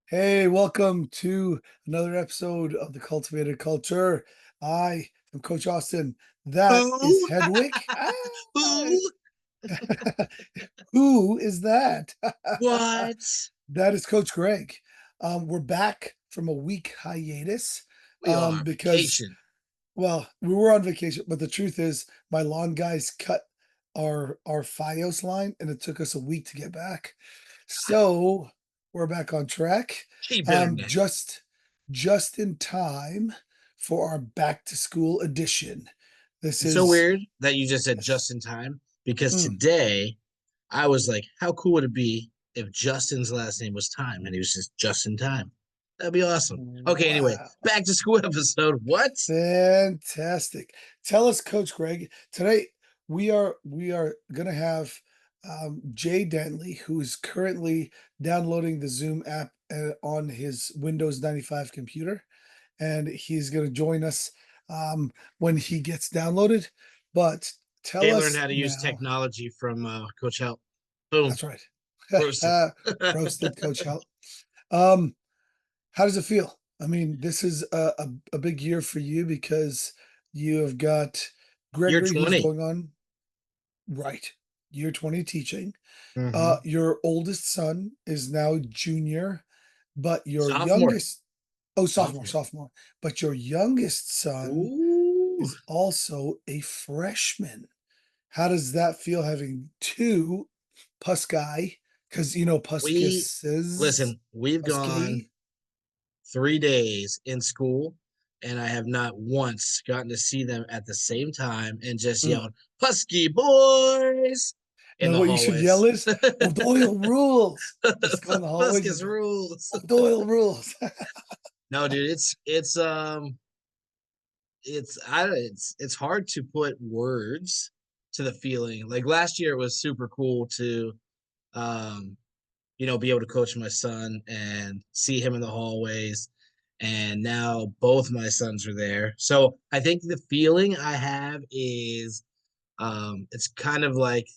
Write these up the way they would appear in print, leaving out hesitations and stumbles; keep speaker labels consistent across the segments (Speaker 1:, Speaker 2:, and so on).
Speaker 1: Hey, welcome to another episode of the Cultivated Culture. I am Coach Austin. That is
Speaker 2: Who?
Speaker 1: Hedwig.
Speaker 2: Who?
Speaker 1: Who is that?
Speaker 2: What?
Speaker 1: That is Coach Greg. We're back from a week hiatus
Speaker 2: We are
Speaker 1: because,
Speaker 2: vacation.
Speaker 1: well, we were on vacation, but the truth is my lawn guys cut our FiOS line and it took us a week to get back. So we're back on track.
Speaker 2: Keep
Speaker 1: Um,
Speaker 2: internet.
Speaker 1: just just in time for our back to school edition. This
Speaker 2: It's so
Speaker 1: is
Speaker 2: weird that you just said
Speaker 1: yes.
Speaker 2: just in time because
Speaker 1: Mm,
Speaker 2: today I was like, how cool would it be if Justin's last name was Time and he was just in time? That'd be awesome. Okay, anyway,
Speaker 1: wow.
Speaker 2: back to school episode. What?
Speaker 1: Fantastic. Tell us, Coach Greg. Today we are gonna have Jay Dantley, who is currently downloading the Zoom app on his Windows 95 computer, and he's gonna join us when he gets downloaded. But tell
Speaker 2: Jay learned
Speaker 1: us
Speaker 2: how to use
Speaker 1: now.
Speaker 2: technology from Coach Help. Boom.
Speaker 1: That's right.
Speaker 2: Roasted.
Speaker 1: Roasted, Coach Help. Um, how does it feel? I mean, this is a big year for you because you have got
Speaker 2: Year
Speaker 1: Gregory who's
Speaker 2: 20.
Speaker 1: going on right, year 20 teaching.
Speaker 2: Mm-hmm.
Speaker 1: Your oldest son is now junior, but your
Speaker 2: Sophomore.
Speaker 1: youngest, oh, sophomore,
Speaker 2: Sophomore.
Speaker 1: sophomore, but your youngest son
Speaker 2: Ooh.
Speaker 1: is also a freshman. How does that feel having two Puskai? Because you know
Speaker 2: We
Speaker 1: Puskuses,
Speaker 2: listen, we've gone
Speaker 1: Pusky.
Speaker 2: 3 days in school, and I have not once gotten to see them at the same time and just
Speaker 1: Mm.
Speaker 2: yelled, Husky boys in
Speaker 1: Know
Speaker 2: the
Speaker 1: what you should yell
Speaker 2: hallways.
Speaker 1: is O'Doyle rules. Just go in the hallways and
Speaker 2: Huskies
Speaker 1: go,
Speaker 2: rules.
Speaker 1: O'Doyle rules.
Speaker 2: No, dude, it's hard to put words to the feeling. Like last year it was super cool to um be able to coach my son and see him in the hallways. And now both my sons are there. So I think the feeling I have is it's kind of like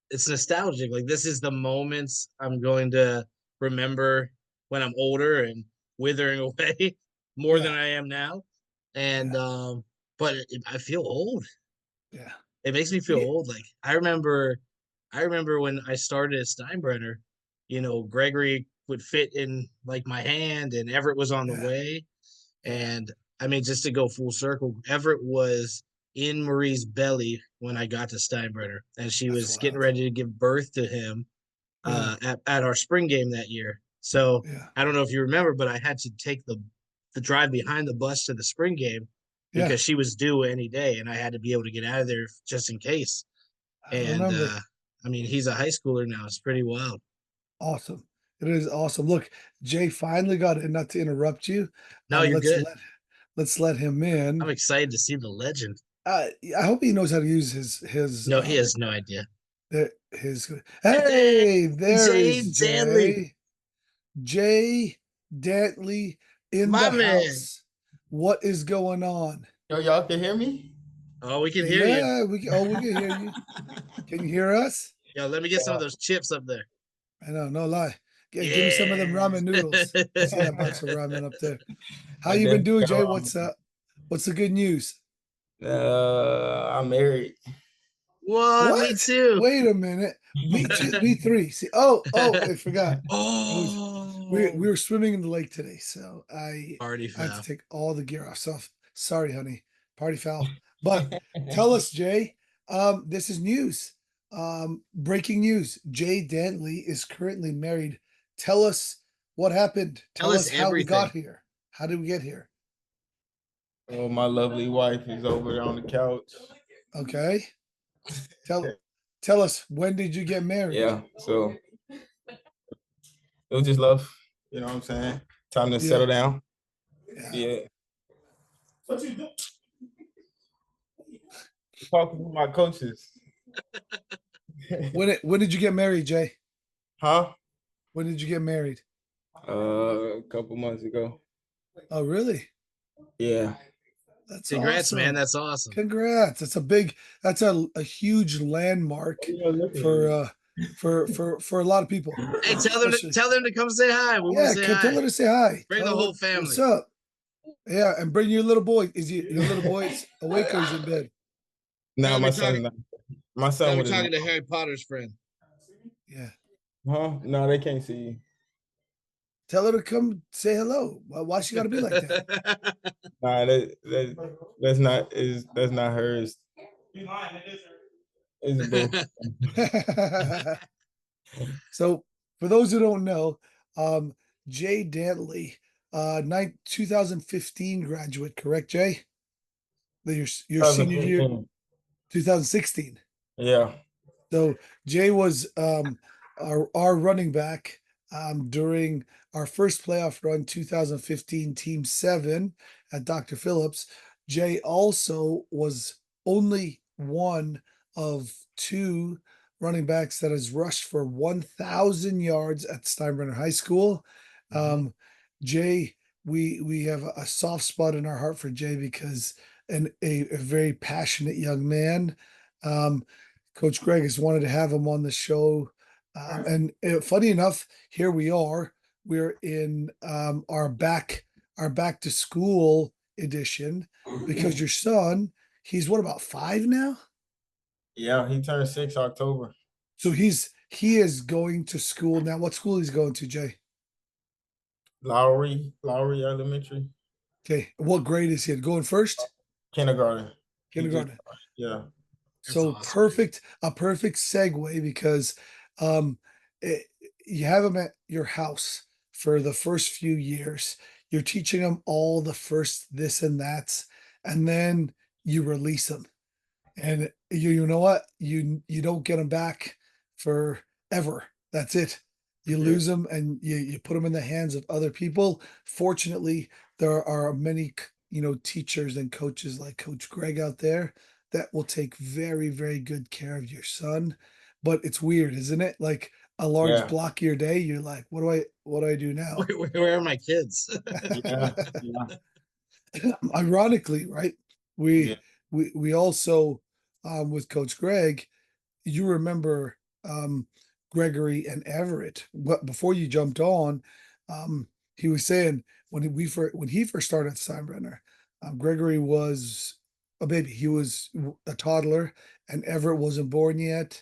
Speaker 2: it's nostalgic. Like this is the moments I'm going to remember when I'm older and withering away more than
Speaker 1: Yeah,
Speaker 2: I am now. And
Speaker 1: yeah,
Speaker 2: but I feel old.
Speaker 1: yeah.
Speaker 2: It makes me feel
Speaker 1: Yeah,
Speaker 2: old. Like I remember when I started at Steinbrenner, Gregory would fit in like my hand and Everett was on the
Speaker 1: yeah,
Speaker 2: way.
Speaker 1: yeah.
Speaker 2: And I mean, just to go full circle, Everett was in Marie's belly when I got to Steinbrenner, and she
Speaker 1: That's
Speaker 2: was getting
Speaker 1: wild.
Speaker 2: ready to give birth to him
Speaker 1: Yeah,
Speaker 2: at our spring game that year. So
Speaker 1: yeah,
Speaker 2: I don't know if you remember, but I had to take the drive behind the bus to the spring game
Speaker 1: yeah.
Speaker 2: because she was due any day, and I had to be able to get out of there just in case.
Speaker 1: I
Speaker 2: And
Speaker 1: remember.
Speaker 2: I mean, he's a high schooler now. It's pretty wild.
Speaker 1: Awesome. It is awesome. Look, Jay finally got in. Not to interrupt you.
Speaker 2: No, you're
Speaker 1: Let's
Speaker 2: good.
Speaker 1: let him
Speaker 2: I'm
Speaker 1: in.
Speaker 2: excited to see the legend.
Speaker 1: I hope he knows how to use
Speaker 2: No, he has no idea.
Speaker 1: his. Hey, there
Speaker 2: Jay
Speaker 1: is
Speaker 2: Dantley,
Speaker 1: Jay. Jay Dantley in
Speaker 2: my
Speaker 1: the
Speaker 2: man.
Speaker 1: house. What is going on?
Speaker 3: Yo, y'all can hear me?
Speaker 2: Oh, we can hear you.
Speaker 1: Yeah, we can hear you. Can you hear us?
Speaker 2: Yo, let me get some of
Speaker 3: Yeah.
Speaker 2: those chips up there.
Speaker 1: I know, no lie. Give me some of them
Speaker 2: Yeah.
Speaker 1: ramen noodles. I see that box of ramen up there. How
Speaker 3: I
Speaker 1: you been
Speaker 3: definitely
Speaker 1: doing,
Speaker 3: got
Speaker 1: Jay?
Speaker 3: around.
Speaker 1: What's the good news?
Speaker 3: I'm married.
Speaker 2: What? Me
Speaker 1: What?
Speaker 2: too.
Speaker 1: Wait a minute. Me too. Me three. See, I forgot. I was we
Speaker 2: Oh,
Speaker 1: were swimming in the lake today, so
Speaker 2: party
Speaker 1: I had to
Speaker 2: foul.
Speaker 1: take all the gear off. So sorry, honey. Party foul. But tell us, Jay. This is news. Breaking news. Jay Dantley is currently married. Tell us what happened.
Speaker 2: Tell
Speaker 1: Tell
Speaker 2: us
Speaker 1: us how we got
Speaker 2: everything.
Speaker 1: here. How did we get here?
Speaker 3: Oh, my lovely wife is over there on the couch.
Speaker 1: Okay. Tell tell us, when did you get married?
Speaker 3: Yeah, so it was just love. You know what I'm saying? Time to
Speaker 1: Yeah,
Speaker 3: settle down.
Speaker 1: yeah.
Speaker 3: Yeah. Talking to my coaches.
Speaker 1: When did you get married, Jay?
Speaker 3: Huh?
Speaker 1: When did you get married?
Speaker 3: A couple months ago.
Speaker 1: Oh, really?
Speaker 3: Yeah.
Speaker 1: That's
Speaker 2: Congrats, man.
Speaker 1: awesome.
Speaker 2: That's awesome.
Speaker 1: Congrats. That's a huge landmark
Speaker 3: What are you looking at
Speaker 1: for
Speaker 3: me?
Speaker 1: for a lot of people,
Speaker 2: Hey,
Speaker 1: especially.
Speaker 2: tell them to come say hi. We want to
Speaker 1: Yeah,
Speaker 2: say
Speaker 1: tell
Speaker 2: hi.
Speaker 1: her to say hi.
Speaker 2: Bring
Speaker 1: Tell
Speaker 2: the
Speaker 1: her
Speaker 2: whole
Speaker 1: what's
Speaker 2: family.
Speaker 1: up. Yeah, and bring your little boy. Is your little boy awake or he's in bed?
Speaker 3: No,
Speaker 2: Tell them
Speaker 3: my
Speaker 2: you're
Speaker 3: son's
Speaker 2: talking.
Speaker 3: not. My
Speaker 2: Tell
Speaker 3: son
Speaker 2: them
Speaker 3: with
Speaker 2: you're
Speaker 3: his
Speaker 2: talking
Speaker 3: mom.
Speaker 2: to Harry Potter's friend.
Speaker 1: Yeah.
Speaker 3: Huh? No, they can't see you.
Speaker 1: Tell her to come say hello. Why she got to be like that?
Speaker 3: Nah, that's not hers. It's both.
Speaker 1: So, for those who don't know, Jay Dantley, 2015 graduate, correct, Jay? Your senior year,
Speaker 3: 2015.
Speaker 1: 2016.
Speaker 3: Yeah.
Speaker 1: So Jay was our running back during our first playoff run, 2015, Team 7 at Dr. Phillips. Jay also was only one of two running backs that has rushed for 1,000 yards at Steinbrenner High School.
Speaker 3: Mhm.
Speaker 1: Um, Jay, we have a soft spot in our heart for Jay because a very passionate young man. Um, Coach Greg has wanted to have him on the show. And funny enough, here we are. We're in our back to school edition because your son, he's what about 5 now?
Speaker 3: Yeah, he turned 6 October.
Speaker 1: So he is going to school now. What school he's going to, Jay?
Speaker 3: Lowry Elementary,
Speaker 1: Okay. What grade is he in? Going first?
Speaker 3: kindergarten. He just
Speaker 1: Kindergarten.
Speaker 3: yeah.
Speaker 2: That's
Speaker 1: So
Speaker 2: awesome.
Speaker 1: a perfect segue because um, it, you have them at your house for the first few years. You're teaching them all the first this and that's, and then you release them. And you know what? You don't get them back forever. That's it. You
Speaker 3: Yeah.
Speaker 1: lose them and you put them in the hands of other people. Fortunately, there are many teachers and coaches like Coach Greg out there that will take very, very good care of your son. But it's weird, isn't it? Like a large
Speaker 3: Yeah.
Speaker 1: block of your day, you're like, what do I do now?
Speaker 2: Where are my kids?
Speaker 3: Yeah. Yeah.
Speaker 1: Ironically, right?
Speaker 3: Yeah.
Speaker 1: We also with Coach Greg, you remember Gregory and Everett. What before you jumped on, he was saying when he first started at Steinbrenner, Gregory was a baby. He was a toddler, and Everett wasn't born yet.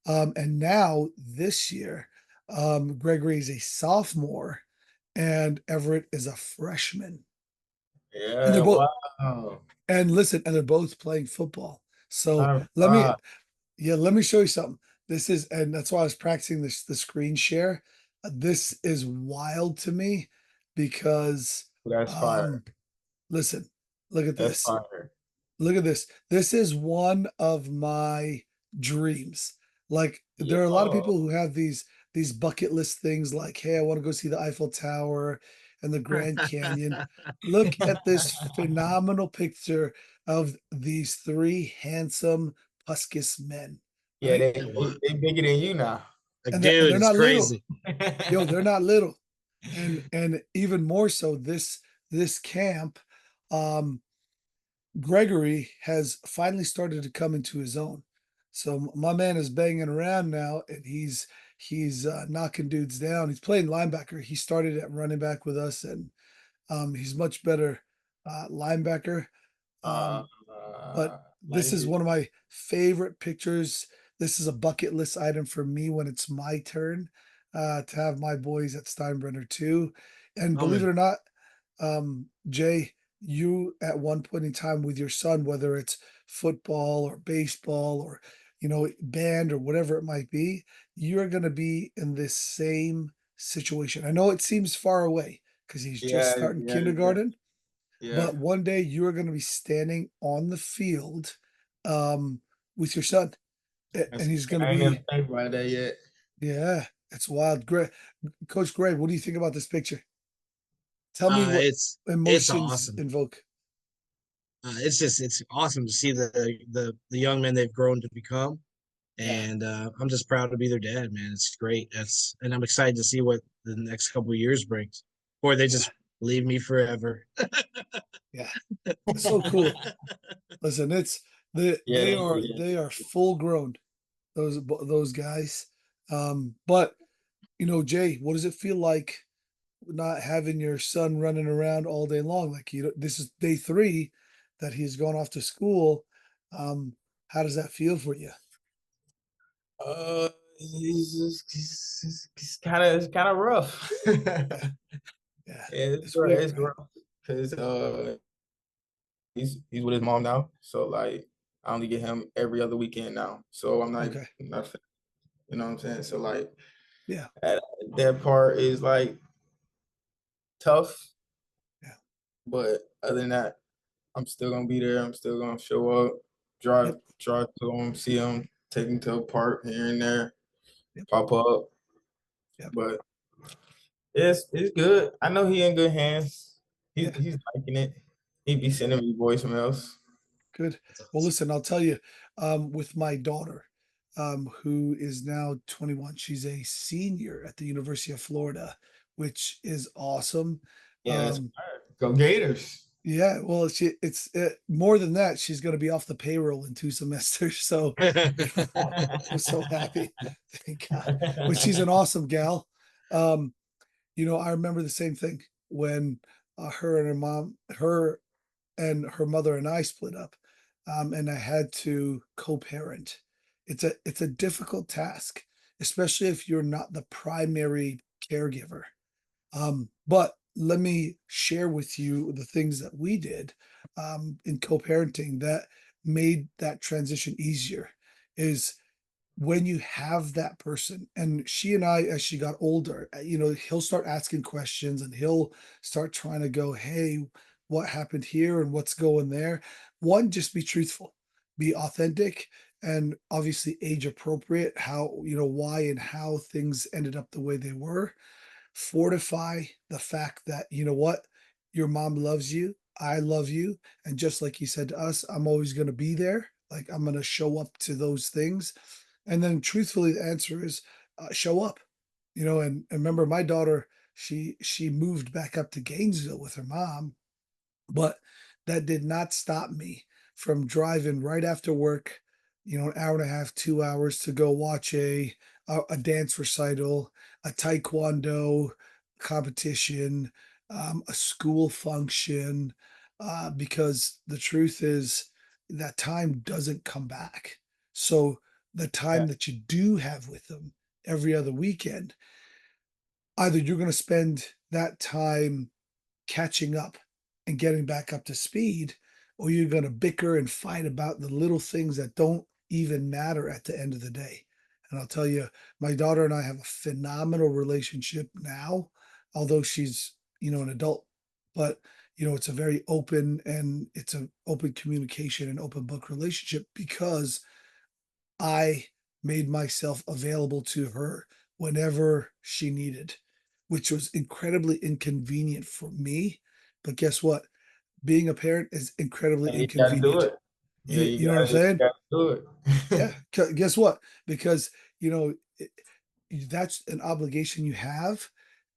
Speaker 1: And now this year, Gregory is a sophomore, and Everett is a freshman. And they're
Speaker 3: Yeah.
Speaker 1: both
Speaker 3: Wow.
Speaker 1: and listen, and they're both playing football. So
Speaker 3: Time
Speaker 1: let me
Speaker 3: flies.
Speaker 1: yeah, let me show you something. This is, and that's why I was practicing the screen share. This is wild to me because,
Speaker 3: That's fire.
Speaker 1: um, listen, look at
Speaker 3: That's
Speaker 1: this.
Speaker 3: fire.
Speaker 1: Look at this. This is one of my dreams. Like there are a lot of
Speaker 3: Yo.
Speaker 1: people who have these bucket list things like, hey, I want to go see the Eiffel Tower and the Grand Canyon. Look at this phenomenal picture of these three handsome Puskus men,
Speaker 3: Yeah,
Speaker 1: right?
Speaker 3: they bigger than you now.
Speaker 2: Like,
Speaker 1: And
Speaker 2: dude,
Speaker 1: they're
Speaker 2: it's
Speaker 1: not little.
Speaker 2: crazy.
Speaker 1: Yo, they're not little. And even more so this camp, um Gregory has finally started to come into his own. So my man is banging around now, and he's knocking dudes down. He's playing linebacker. He started at running back with us, and he's much better linebacker.
Speaker 3: uh,
Speaker 1: Um, but this
Speaker 3: like
Speaker 1: is
Speaker 3: it.
Speaker 1: one of my favorite pictures. This is a bucket list item for me when it's my turn to have my boys at Steinbrenner too. And
Speaker 2: Oh
Speaker 1: believe it
Speaker 2: man.
Speaker 1: or not, Jay, you at one point in time with your son, whether it's football or baseball or band or whatever it might be, you're going to be in this same situation. I know it seems far away because he's just
Speaker 3: Yeah,
Speaker 1: starting
Speaker 3: yeah, yeah,
Speaker 1: kindergarten,
Speaker 3: yeah.
Speaker 1: but one day you are going to be standing on the field um, with your son,
Speaker 3: That's,
Speaker 1: and he's going to
Speaker 3: I ain't
Speaker 1: be,
Speaker 3: even think about that yet.
Speaker 1: yeah, it's wild. Greg, Coach Greg, what do you think about this picture? Tell me what
Speaker 2: It's
Speaker 1: emotions
Speaker 2: awesome.
Speaker 1: invoke.
Speaker 2: It's awesome to see the young men they've grown to become,
Speaker 1: Yeah,
Speaker 2: and I'm just proud to be their dad, man. It's great. And I'm excited to see what the next couple of years brings, or they
Speaker 1: yeah,
Speaker 2: just leave me forever.
Speaker 1: yeah. It's so cool. Listen, it's
Speaker 3: Yeah,
Speaker 1: they are full grown. Those guys. But Jay, what does it feel like not having your son running around all day long? Like, this is day 3 that he's gone off to school. Um, how does that feel for you?
Speaker 3: He's kind of rough.
Speaker 1: Yeah, yeah, it's weird,
Speaker 3: It's
Speaker 1: right?
Speaker 3: rough because he's with his mom now, so like I only get him every other weekend now. So
Speaker 1: Okay,
Speaker 3: you know what I'm saying. So like
Speaker 1: yeah,
Speaker 3: that, that part is like tough,
Speaker 1: yeah,
Speaker 3: but other than that, I'm still gonna be there. I'm still gonna show up, drive
Speaker 1: yep,
Speaker 3: drive to him, see him, take him to a park here and there,
Speaker 1: yep,
Speaker 3: pop up.
Speaker 1: yep,
Speaker 3: But it's good. I know he in good hands.
Speaker 1: yeah.
Speaker 3: He's liking it. He be sending me voicemails.
Speaker 1: Good.
Speaker 2: That's
Speaker 1: Well,
Speaker 2: awesome.
Speaker 1: listen, I'll tell you, with my daughter, who is now 21, she's a senior at the University of Florida, which is awesome.
Speaker 3: Yeah, that's
Speaker 1: Um,
Speaker 3: go Gators.
Speaker 1: yeah, well, it's more than that. She's going to be off the payroll in 2 semesters, so I'm so happy. Thank God. But she's an awesome gal. Um, I remember the same thing when her and her mother and I split up, and I had to co-parent. It's a difficult task, especially if you're not the primary caregiver. But let me share with you the things that we did in co-parenting that made that transition easier. Is when you have that person, and she and I, as she got older, he'll start asking questions and he'll start trying to go, hey, what happened here and what's going there. One, just be truthful, be authentic, and obviously age appropriate, how, why and how things ended up the way they were. Fortify the fact that, what, your mom loves you, I love you, and just like you said to us, I'm always going to be there. Like, I'm going to show up to those things. And then truthfully, the answer is, show up. And remember, my daughter, she moved back up to Gainesville with her mom, but that did not stop me from driving right after work, an hour and a half, 2 hours to go watch a dance recital, a taekwondo competition, a school function, because the truth is that time doesn't come back. So the
Speaker 3: Yeah,
Speaker 1: time that you do have with them every other weekend, either you're going to spend that time catching up and getting back up to speed, or you're going to bicker and fight about the little things that don't even matter at the end of the day. And I'll tell you, my daughter and I have a phenomenal relationship now, although she's, an adult, but it's a very open, and it's an open communication and open book relationship because I made myself available to her whenever she needed, which was incredibly inconvenient for me. But guess what? Being a parent is incredibly
Speaker 3: yeah, you gotta do
Speaker 1: inconvenient.
Speaker 3: it. Yeah,
Speaker 1: You know what I'm
Speaker 3: you
Speaker 1: saying?
Speaker 3: gotta do it.
Speaker 1: Yeah. Guess what? Because, that's an obligation you have.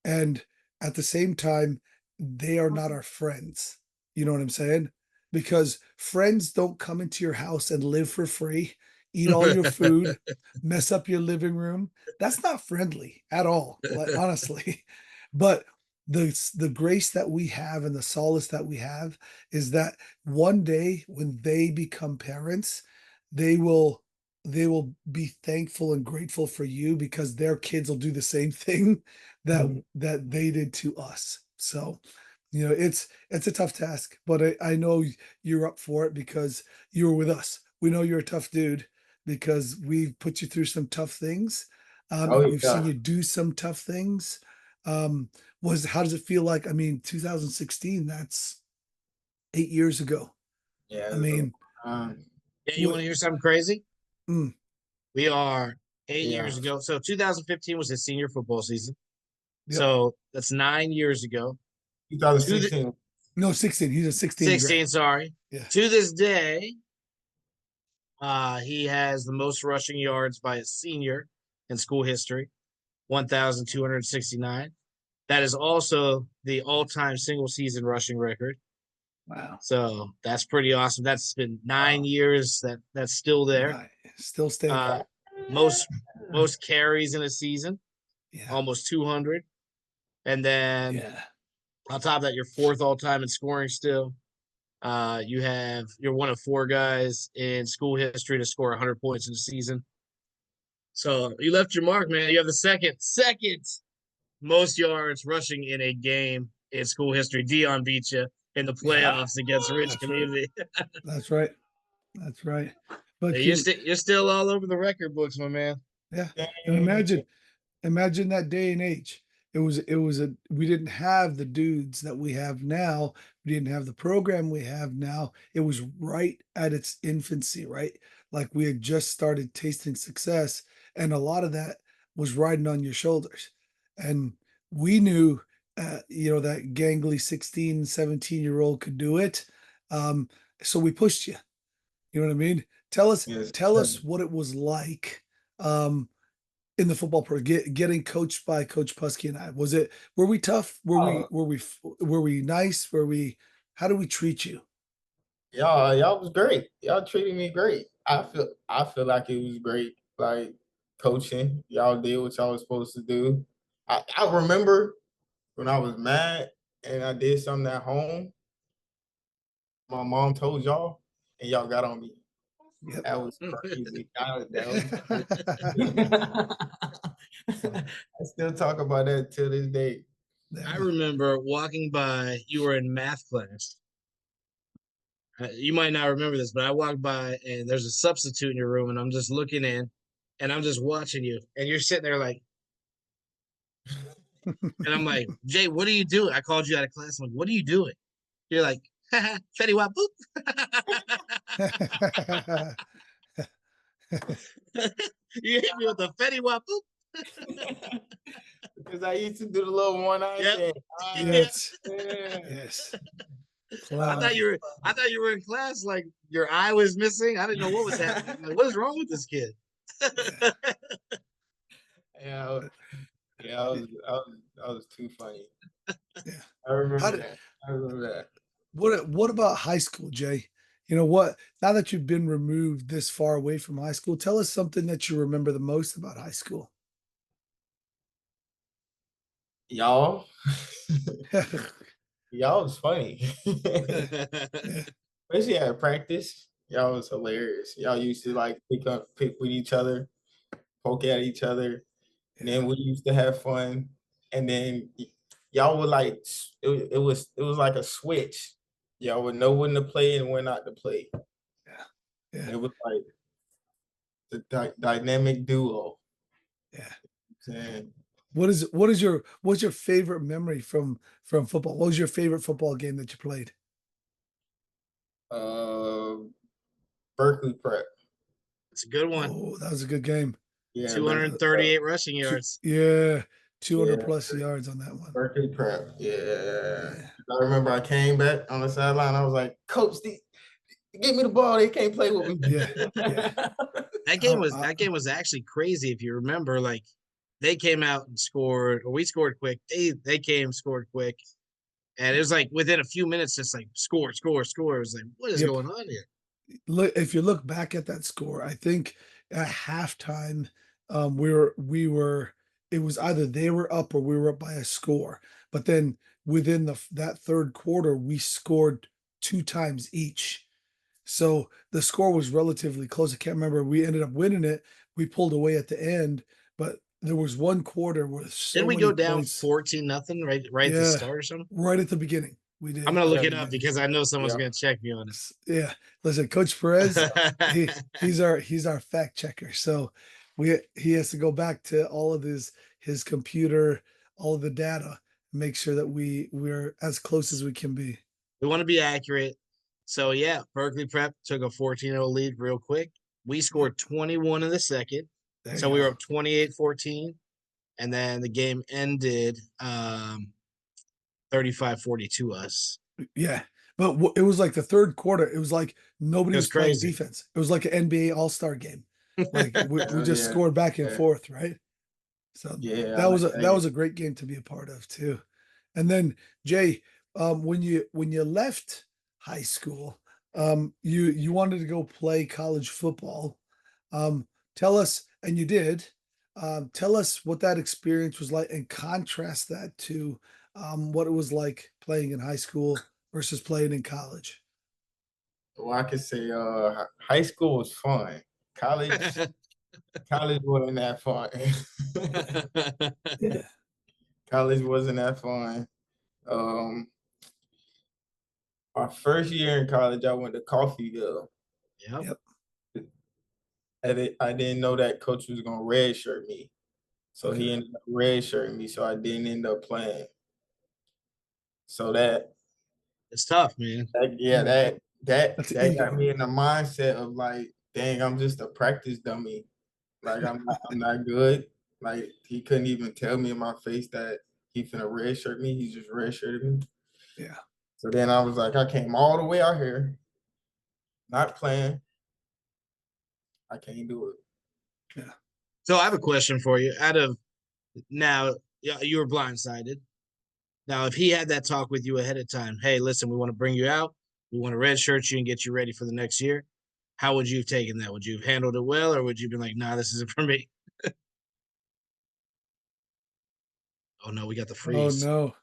Speaker 1: And at the same time, they are not our friends. You know what I'm saying? Because friends don't come into your house and live for free, eat all your food, mess up your living room. That's not friendly at all, like, honestly. But the grace that we have and the solace that we have is that one day when they become parents, they will they will be thankful and grateful for you because their kids will do the same thing that they did to us. So, it's a tough task, but I know you're up for it because you were with us. We know you're a tough dude because we've put you through some tough things,
Speaker 3: Oh
Speaker 1: and we've seen
Speaker 3: yeah,
Speaker 1: you do some tough things. Um, was How does it feel like? I mean, 2016, that's 8 years ago.
Speaker 3: yeah.
Speaker 1: I
Speaker 3: It's a long
Speaker 1: mean,
Speaker 3: time.
Speaker 2: Yeah, you
Speaker 1: what?
Speaker 2: want to hear something crazy?
Speaker 1: Mm,
Speaker 2: We are 8 years
Speaker 3: Yeah,
Speaker 2: ago. So 2015 was his senior football season.
Speaker 1: yep.
Speaker 2: So that's 9 years ago. To the
Speaker 3: 2016.
Speaker 1: No, 16. He's a 16 grad.
Speaker 2: 16, sorry.
Speaker 1: Yeah.
Speaker 2: To this day, he has the most rushing yards by a senior in school history, 1,269. That is also the all-time single season rushing record.
Speaker 1: Wow.
Speaker 2: So that's pretty awesome. That's been nine
Speaker 3: Wow.
Speaker 2: years. That's still there.
Speaker 1: Nice. Still standing.
Speaker 2: Uh, most most carries in a season,
Speaker 1: Yeah.
Speaker 2: almost 200. And then
Speaker 1: Yeah.
Speaker 2: on top of that, you're fourth all time in scoring still. You're one of four guys in school history to score 100 points in a season. So you left your mark, man. You have the second most yards rushing in a game in school history. Dion beat you in the
Speaker 1: Yeah.
Speaker 2: playoffs against Rich
Speaker 1: That's right.
Speaker 2: Community.
Speaker 1: That's right. That's right. But
Speaker 2: You're still all over the record books, my man.
Speaker 1: yeah. And
Speaker 3: Dang.
Speaker 1: imagine that day and age. It was we didn't have the dudes that we have now. We didn't have the program we have now. It was right at its infancy, right? Like we had just started tasting success, and a lot of that was riding on your shoulders. And we knew that gangly 16, 17-year-old could do it. Um, so we pushed you. You know what I mean? Tell us
Speaker 3: Yes.
Speaker 1: tell us what it was like. Um, in the football getting coached by Coach Pusky and I. Were we tough?
Speaker 3: Oh,
Speaker 1: Were we nice? How do we treat you?
Speaker 3: y'all was great. Y'all treated me great. I feel like it was great. Like coaching, y'all did what y'all was supposed to do. I remember when I was mad and I did something at home. My mom told y'all, and y'all got on me.
Speaker 1: Yep.
Speaker 3: That was crazy. That was I still talk about that till this day.
Speaker 2: I
Speaker 1: Yeah.
Speaker 2: remember walking by, you were in math class. You might not remember this, but I walked by and there's a substitute in your room, and I'm just looking in and I'm just watching you. And you're sitting there like, and I'm like, Jay, what are you doing? I called you out of class. I'm like, what are you doing? You're like, Fetty Wap boop. You hit me with the Fetty Wap boop.
Speaker 3: Because I used to do the little one eye
Speaker 2: Yep.
Speaker 3: thing.
Speaker 2: Yeah.
Speaker 1: Yes.
Speaker 3: Yeah.
Speaker 1: Yes.
Speaker 2: I
Speaker 1: Clown.
Speaker 2: thought you were in class like your eye was missing. I didn't know what was happening. Like, what is wrong with this kid?
Speaker 1: Yeah.
Speaker 3: Yeah, yeah, I was too funny.
Speaker 1: Yeah.
Speaker 3: I
Speaker 1: How
Speaker 3: remember
Speaker 1: did
Speaker 3: that. I remember that.
Speaker 1: what about high school, Jay? You know what? Now that you've been removed this far away from high school, tell us something that you remember the most about high school.
Speaker 3: Y'all,
Speaker 1: Yeah.
Speaker 3: y'all was funny.
Speaker 1: Yeah.
Speaker 3: Especially at practice. Y'all was hilarious. Y'all used to like pick with each other, poke at each other. And
Speaker 1: Yeah.
Speaker 3: then we used to have fun. And then y'all would like it was like a switch. Y'all would know when to play and when not to play.
Speaker 1: Yeah. Yeah.
Speaker 3: It was like the dynamic duo.
Speaker 1: Yeah.
Speaker 3: And
Speaker 1: What's your favorite memory from football? What was your favorite football game that you played?
Speaker 3: uh Berkeley Prep.
Speaker 2: It's a good one.
Speaker 1: Oh, that was a good game.
Speaker 3: Yeah, Berkeley Prep.
Speaker 2: 238 rushing
Speaker 1: Two,
Speaker 2: yards.
Speaker 1: yeah, 200
Speaker 3: Yeah,
Speaker 1: plus yards on that one.
Speaker 3: Berkeley Prep. Yeah.
Speaker 1: Yeah.
Speaker 3: I remember I came back on the sideline. I was like, Coach, give me the ball. They can't play with me.
Speaker 1: Yeah. Yeah.
Speaker 2: That game was actually crazy if you remember. Like they came out and scored, or we scored quick. They came scored quick, and it was like within a few minutes, just like score, score, score. It was like, what is
Speaker 1: Yep.
Speaker 2: going on here?
Speaker 1: Look, if you look back at that score, I think at halftime, we were it was either they were up or we were up by a score. But then within that third quarter, we scored two times each. So the score was relatively close. I can't remember. We ended up winning it. We pulled away at the end, but there was one quarter with
Speaker 2: Didn't
Speaker 1: so
Speaker 2: we
Speaker 1: many
Speaker 2: go down
Speaker 1: points.
Speaker 2: 14-0 right at the
Speaker 1: Yeah,
Speaker 2: start or something?
Speaker 1: right at the beginning. We
Speaker 2: I'm
Speaker 1: did
Speaker 2: gonna
Speaker 1: right at
Speaker 2: look
Speaker 1: the
Speaker 2: it up
Speaker 1: beginning.
Speaker 2: because I know someone's
Speaker 3: Yeah.
Speaker 2: gonna check me on it.
Speaker 1: Yeah. Listen, Coach Perez, he's our fact checker. So he has to go back to all of his computer, all of the data, make sure that we're as close as we can be.
Speaker 2: We want to be accurate. So yeah, Berkeley Prep took a 14-0 lead real quick. We scored 21 in the second.
Speaker 1: There
Speaker 2: So
Speaker 1: you
Speaker 2: we were
Speaker 1: go.
Speaker 2: up 28-14. And then the game ended 35-42 us.
Speaker 1: Yeah. But it was like the third quarter. It was like nobody
Speaker 2: It
Speaker 1: was
Speaker 2: was
Speaker 1: playing
Speaker 2: crazy.
Speaker 1: defense. It was like an NBA All-Star game. Like we just
Speaker 3: Yeah.
Speaker 1: scored back and
Speaker 3: Yeah.
Speaker 1: forth, right? So
Speaker 3: Yeah.
Speaker 1: that was a great game to be a part of too. And then Jay, when you left high school, you wanted to go play college football. Tell us, and you did. Tell us what that experience was like and contrast that to what it was like playing in high school versus playing in college.
Speaker 3: Well, I could say high school was fun. College college wasn't that fun.
Speaker 1: Yeah.
Speaker 3: College wasn't that fun. Um, my first year in college, I went to Coffeeville.
Speaker 2: Yep.
Speaker 1: Yep.
Speaker 3: I didn't know that coach was gonna redshirt me, so
Speaker 1: Okay.
Speaker 3: he ended up redshirting me, so I didn't end up playing. So that
Speaker 2: It's tough, man.
Speaker 3: that yeah
Speaker 1: Mm,
Speaker 3: that that
Speaker 1: that's
Speaker 3: that got
Speaker 1: ego.
Speaker 3: me in the mindset of like, dang, I'm just a practice dummy. Like I'm not good. Like he couldn't even tell me in my face that he finna redshirt me. He just redshirted me.
Speaker 1: Yeah.
Speaker 3: So then I was like, I came all the way out here, not playing. I can't do it.
Speaker 1: Yeah.
Speaker 2: So I have a question for you. Out of now, yeah, you were blindsided. Now, if he had that talk with you ahead of time, hey, listen, we want to bring you out. We want to redshirt you and get you ready for the next year. How would you have taken that? Would you have handled it well, or would you be like, nah, this isn't for me? Oh no, we got the
Speaker 1: Oh
Speaker 2: freeze.
Speaker 1: no.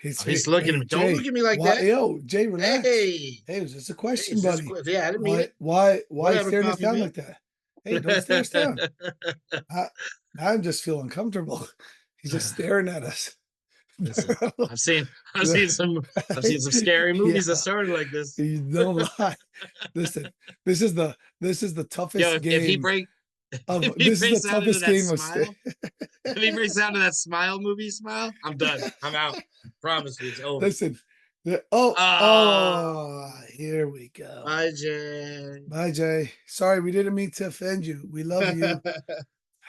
Speaker 2: Oh, he's looking at
Speaker 1: Hey
Speaker 2: me. Don't look
Speaker 1: Jay,
Speaker 2: at me like
Speaker 1: why
Speaker 2: that.
Speaker 1: yo, Jay, relax.
Speaker 2: Hey,
Speaker 1: Hey, it was just a
Speaker 2: hey,
Speaker 1: question,
Speaker 2: is this
Speaker 1: buddy.
Speaker 2: quick? Yeah, I didn't mean it.
Speaker 1: Why you
Speaker 2: Whatever,
Speaker 1: staring us
Speaker 2: coffee
Speaker 1: down
Speaker 2: man.
Speaker 1: like that? Hey, don't stare us down. I I just feel uncomfortable. He's just staring at us.
Speaker 2: Listen, I've seen I've seen some I've seen some scary
Speaker 1: Yeah,
Speaker 2: movies that started like this.
Speaker 1: you don't lie. Listen, this is the
Speaker 2: Yo,
Speaker 1: toughest
Speaker 2: if he
Speaker 1: game
Speaker 2: break
Speaker 1: of
Speaker 2: if he
Speaker 1: this is the
Speaker 2: breaks out into
Speaker 1: toughest
Speaker 2: that
Speaker 1: game of
Speaker 2: smile, if he breaks out into that smile movie smile, I'm done. I'm out. Promise you, it's over.
Speaker 1: Listen.
Speaker 2: Ah,
Speaker 1: Here we go.
Speaker 2: bye, Jay.
Speaker 1: Bye, Jay. Sorry, we didn't mean to offend you. We love you.
Speaker 2: Get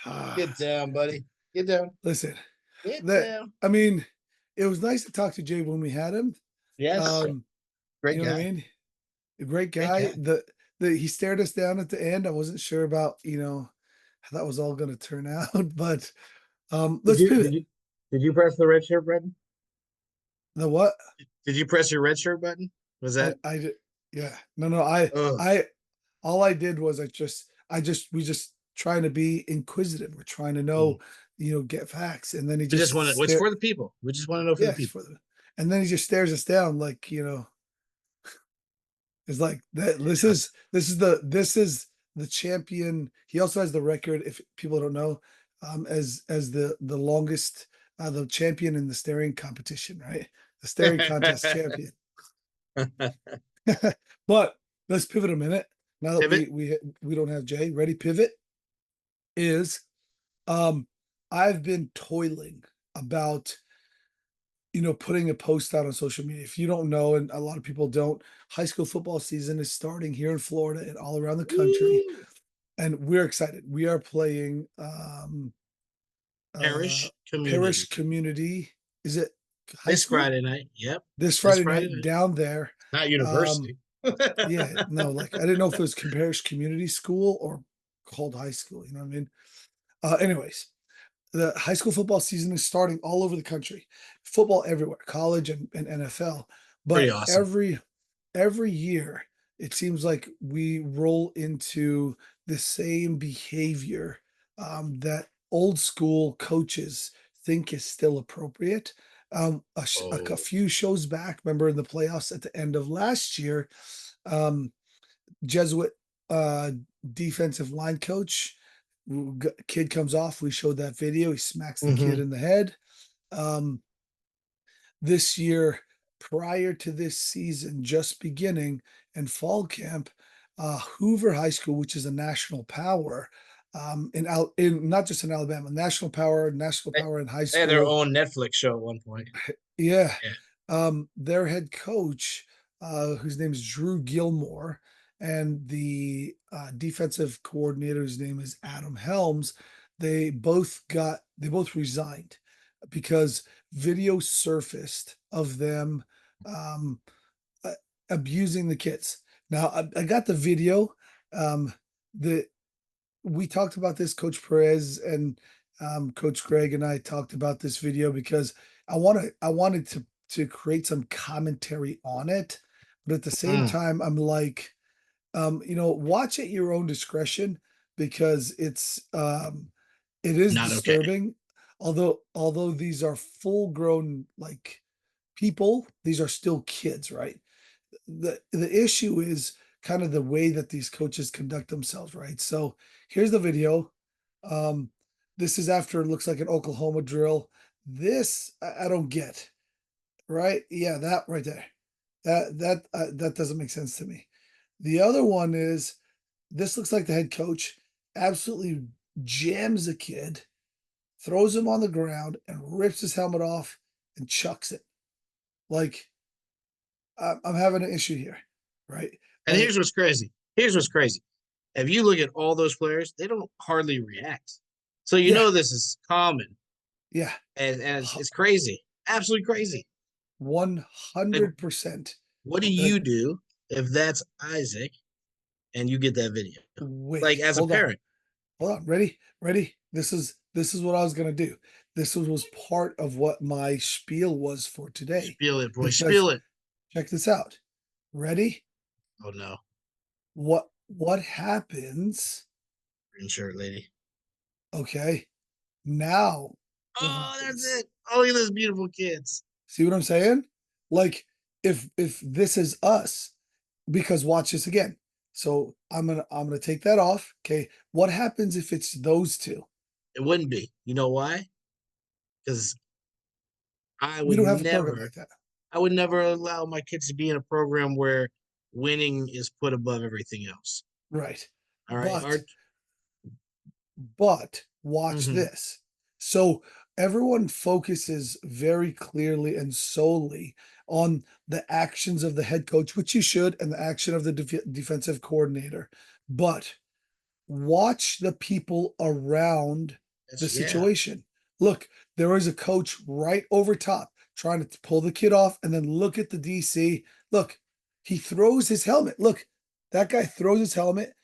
Speaker 1: Ah,
Speaker 2: down, buddy. Get down.
Speaker 1: listen,
Speaker 2: Get
Speaker 1: that
Speaker 2: down.
Speaker 1: I mean, it was nice to talk to Jay when we had him.
Speaker 2: Yes,
Speaker 1: Um, you
Speaker 2: great
Speaker 1: know what I
Speaker 2: guy.
Speaker 1: mean? A great
Speaker 2: Great
Speaker 1: guy.
Speaker 2: guy.
Speaker 1: The he stared us down at the end. I wasn't sure about, how that was all gonna turn out, but
Speaker 2: Did
Speaker 1: let's
Speaker 2: you
Speaker 1: pivot.
Speaker 2: did you did you press the red shirt button?
Speaker 1: The what?
Speaker 2: Did you press your red shirt button? Was
Speaker 1: I
Speaker 2: that?
Speaker 1: I did yeah. No,
Speaker 2: Oh,
Speaker 1: I all I did was we just trying to be inquisitive. We're trying to know, get facts. And then he
Speaker 2: we just
Speaker 1: just
Speaker 2: want to. It's
Speaker 1: stare
Speaker 2: for the people. We just want to know for the
Speaker 1: yes,
Speaker 2: people.
Speaker 1: for the and then he just stares us down like, it's like that
Speaker 2: Yes.
Speaker 1: this is the champion. He also has the record, if people don't know, as the longest the champion in the staring competition, right? The staring contest champion. But let's pivot a minute. Now that
Speaker 2: Pivot.
Speaker 1: we don't have Jay, ready pivot is um I've been toiling about putting a post out on social media. If you don't know, and a lot of people don't, high school football season is starting here in Florida and all around the country,
Speaker 2: Woo!
Speaker 1: and we're excited. We are playing uh
Speaker 2: Parish
Speaker 1: Parish
Speaker 2: community.
Speaker 1: Community. Is it high
Speaker 2: This
Speaker 1: school?
Speaker 2: Friday night. Yep.
Speaker 1: This
Speaker 2: This
Speaker 1: Friday
Speaker 2: Friday
Speaker 1: night
Speaker 2: night.
Speaker 1: down there.
Speaker 2: Not
Speaker 1: Um
Speaker 2: university.
Speaker 1: yeah, no, like I didn't know if it was Parish Community School or called high school, you know what I mean? Anyways, the high school football season is starting all over the country. Football everywhere, college and NFL.
Speaker 2: Pretty
Speaker 1: But
Speaker 2: awesome.
Speaker 1: every year, it seems like we roll into the same behavior that old school coaches think is still appropriate. A
Speaker 2: Oh.
Speaker 1: few shows back, remember in the playoffs at the end of last year, um, Jesuit uh, defensive line coach. Kid comes off. We showed that video. He smacks the kid
Speaker 2: Hmm.
Speaker 1: in the head. Um, this year, prior to this season just beginning and fall camp, Hoover High School, which is a national power, in not just in Alabama, national
Speaker 2: They,
Speaker 1: power in high
Speaker 2: they had their
Speaker 1: school.
Speaker 2: own Netflix show at one point.
Speaker 1: Yeah.
Speaker 2: Yeah.
Speaker 1: Their head coach, whose name is Drew Gilmore, and the defensive coordinator, whose name is Adam Helms, they both resigned because video surfaced of them um, uh, abusing the kids. Now I got the video. The We talked about this, Coach Perez and Coach Greg and I talked about this video because I wanted to create some commentary on it, but at the same
Speaker 2: Mm.
Speaker 1: time, I'm like, watch at your own discretion because It is
Speaker 2: Not okay.
Speaker 1: disturbing, although these are full-grown, like, people, these are still kids, right? The issue is kind of the way that these coaches conduct themselves, right? So, here's the video. Um, this is after it looks like an Oklahoma drill. This I don't get, right? Yeah, that right there. That doesn't make sense to me. The other one is this looks like the head coach absolutely jams a kid, throws him on the ground, and rips his helmet off and chucks it. Like, I'm having an issue here, right?
Speaker 2: And
Speaker 1: Like,
Speaker 2: here's what's crazy. If you look at all those players, they don't hardly react. So you
Speaker 1: yeah,
Speaker 2: know this is common,
Speaker 1: yeah,
Speaker 2: and it's crazy, absolutely crazy. Like,
Speaker 1: 100%.
Speaker 2: what do
Speaker 1: Like,
Speaker 2: you do if that's Isaac and you get that video? Like,
Speaker 1: wait,
Speaker 2: as a parent,
Speaker 1: hold on, ready, ready. This is what I was gonna do. This was part of what my spiel was for today,
Speaker 2: spill it, boy,
Speaker 1: because
Speaker 2: spill it.
Speaker 1: check this out. Ready?
Speaker 2: Oh no,
Speaker 1: What happens?
Speaker 2: green shirt lady.
Speaker 1: Okay, now what
Speaker 2: Oh, that's
Speaker 1: happens?
Speaker 2: it. Oh, look at those beautiful kids.
Speaker 1: See what I'm saying? Like, if this is us, because watch this again. So I'm gonna take that off. Okay. What happens if it's those two?
Speaker 2: It wouldn't be. You know why? Because
Speaker 1: We don't have a program like that.
Speaker 2: I would never allow my kids to be in a program where winning is put above everything else.
Speaker 1: Right.
Speaker 2: All right.
Speaker 1: But watch
Speaker 2: Mhm.
Speaker 1: this. So everyone focuses very clearly and solely on the actions of the head coach, which you should, and the action of the defensive coordinator. But watch the people around the
Speaker 2: Yeah.
Speaker 1: situation. Look, there is a coach right over top trying to pull the kid off, and then look at the DC. Look, he throws his helmet. Look, that guy throws his helmet.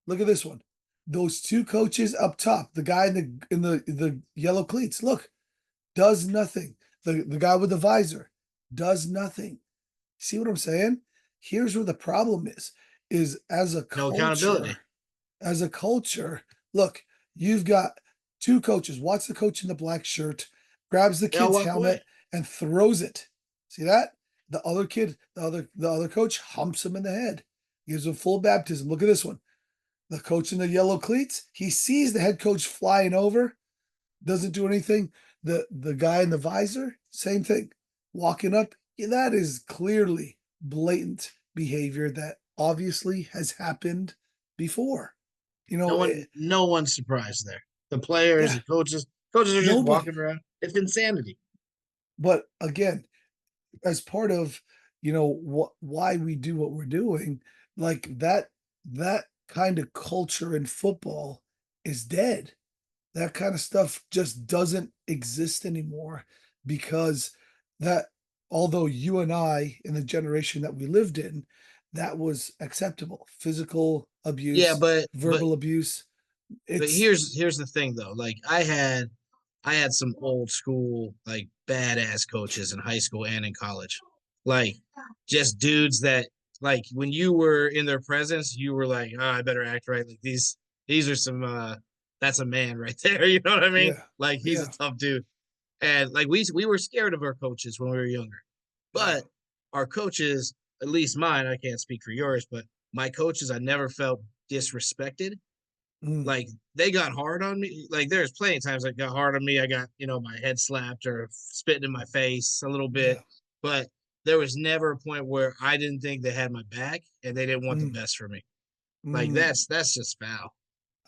Speaker 1: Look at this one. Those two coaches up top, the guy in the yellow cleats, look, does nothing. The guy with the visor does nothing. See what I'm saying? Here's where the problem is
Speaker 2: No accountability.
Speaker 1: as a culture, look, you've got two coaches. Watch the coach in the black shirt, grabs the
Speaker 2: They all
Speaker 1: kid's
Speaker 2: walk away.
Speaker 1: helmet and throws it. See that? The other kid, the other coach humps him in the head, gives him full baptism. Look at this one. The coach in the yellow cleats, he sees the head coach flying over, doesn't do anything. The guy in the visor, same thing. Walking up, yeah, that is clearly blatant behavior that obviously has happened before. You know,
Speaker 2: No one's surprised there. The players,
Speaker 1: yeah,
Speaker 2: the coaches are just
Speaker 1: nobody.
Speaker 2: walking around. It's insanity.
Speaker 1: But again, as part of why we do what we're doing, like that kind of culture in football is dead. That kind of stuff just doesn't exist anymore because that although you and I in the generation that we lived in, that was acceptable. Physical
Speaker 2: Yeah,
Speaker 1: abuse,
Speaker 2: but
Speaker 1: verbal abuse.
Speaker 2: but
Speaker 1: It's
Speaker 2: here's the thing though. Like I had some old school like badass coaches in high school and in college. Like just dudes that like when you were in their presence, you were like, oh, I better act right. Like these are some that's a man right there. You know what I mean?
Speaker 1: yeah,
Speaker 2: Like he's a
Speaker 1: yeah,
Speaker 2: tough dude. And like we were scared of our coaches when we were younger.
Speaker 1: yeah.
Speaker 2: But our coaches, at least mine, I can't speak for yours, but my coaches, I never felt disrespected.
Speaker 1: Mm,
Speaker 2: Like they got hard on me. Like there's plenty of times that got hard on me. I got, my head slapped or spitting in my face a little bit.
Speaker 1: yeah.
Speaker 2: But there was never a point where I didn't think they had my back and they didn't want the
Speaker 1: Mm,
Speaker 2: best for me. Like
Speaker 1: mm.
Speaker 2: that's just foul.